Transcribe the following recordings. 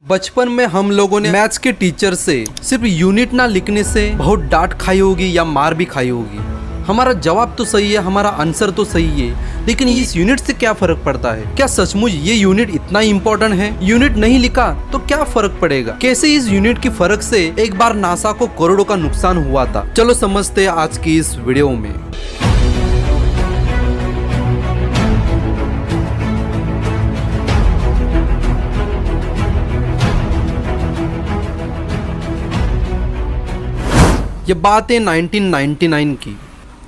बचपन में हम लोगों ने मैथ्स के टीचर से सिर्फ यूनिट ना लिखने से बहुत डांट खाई होगी या मार भी खाई होगी। हमारा जवाब तो सही है, हमारा आंसर तो सही है, लेकिन इस यूनिट से क्या फर्क पड़ता है? क्या सचमुच ये यूनिट इतना इम्पोर्टेंट है? यूनिट नहीं लिखा तो क्या फर्क पड़ेगा? कैसे इस यूनिट की फर्क से एक बार नासा को करोड़ों का नुकसान हुआ था? चलो समझते हैं आज की इस वीडियो में। ये बात है 1999 की।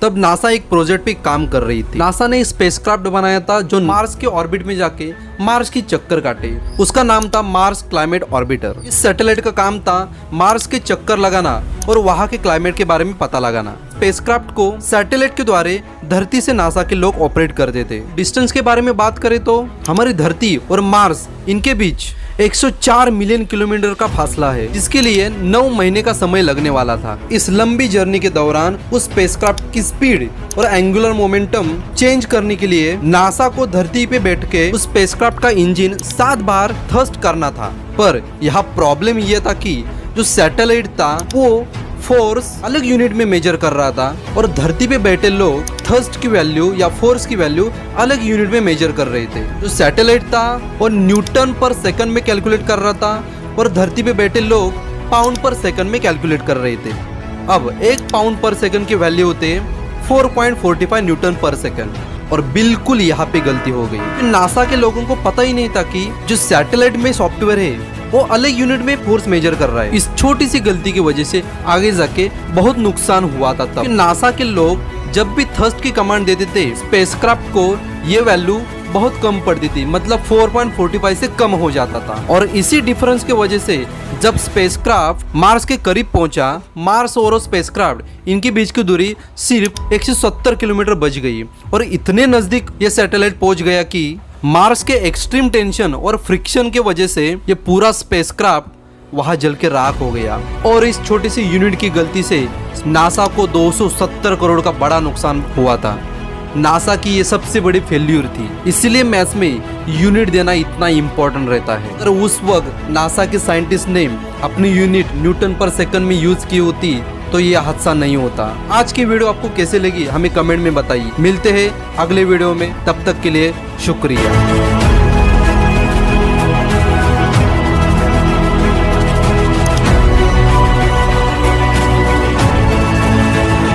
तब नासा एक प्रोजेक्ट पे काम कर रही थी। नासा ने स्पेसक्राफ्ट बनाया था जो मार्स के ऑर्बिट में जाके मार्स की चक्कर काटे। उसका नाम था मार्स क्लाइमेट ऑर्बिटर। इस सैटेलाइट का काम था मार्स के चक्कर लगाना और वहाँ के क्लाइमेट के बारे में पता लगाना। स्पेसक्राफ्ट को सैटेलाइट के द्वारा धरती से नासा के लोग ऑपरेट करते थे। डिस्टेंस के बारे में बात करें तो हमारी धरती और मार्स इनके बीच 104 मिलियन किलोमीटर का फासला है, जिसके लिए 9 महीने का समय लगने वाला था। इस लंबी जर्नी के दौरान उस स्पेसक्राफ्ट की स्पीड और एंगुलर मोमेंटम चेंज करने के लिए नासा को धरती पे बैठ के उस स्पेसक्राफ्ट का इंजन 7 बार थ्रस्ट करना था। पर यहाँ प्रॉब्लम ये था कि जो सैटेलाइट था वो फोर्स अलग यूनिट में मेजर कर रहा था और धरती पे बैठे लोग थ्रस्ट की वैल्यू या फोर्स की वैल्यू अलग यूनिट में मेजर कर रहे थे। जो सैटेलाइट था वो न्यूटन पर सेकंड में कैलकुलेट कर रहा था और धरती पे बैठे लोग पाउंड पर सेकंड में कैलकुलेट कर रहे थे। अब 1 पाउंड पर सेकंड की वैल्यू होते 4.45 न्यूटन पर सेकंड और बिल्कुल यहाँ पे गलती हो गई। नासा के लोगों को पता ही नहीं था कि जो सैटेलाइट में सॉफ्टवेयर है वो अलग यूनिट में फोर्स मेजर कर रहा है। इस छोटी सी गलती की वजह से आगे जाके बहुत नुकसान हुआ था। तब नासा के लोग जब भी थ्रस्ट की कमांड देते थे स्पेसक्राफ्ट को ये वैल्यू बहुत कम पड़ती थी, मतलब 4.45 से कम हो जाता था। और इसी डिफरेंस की वजह से जब स्पेसक्राफ्ट मार्स के करीब पहुंचा, मार्स और स्पेसक्राफ्ट इनके बीच की दूरी सिर्फ 170 किलोमीटर बच गई और इतने नजदीक ये सैटेलाइट पहुंच गया कि मार्स के एक्सट्रीम टेंशन और फ्रिक्शन के वजह से ये पूरा स्पेसक्राफ्ट वहां जल के राख हो गया। और इस छोटी सी यूनिट की गलती से नासा को 270 करोड़ का बड़ा नुकसान हुआ था। नासा की ये सबसे बड़ी फेल्यूर थी, इसलिए मैथ्स में यूनिट देना इतना इम्पोर्टेंट रहता है। अगर उस वक्त नासा के साइंटिस्ट ने अपनी यूनिट न्यूटन पर सेकंड में यूज की होती तो ये हादसा नहीं होता। आज की वीडियो आपको कैसे लगी हमें कमेंट में बताइए। मिलते हैं अगले वीडियो में, तब तक के लिए शुक्रिया।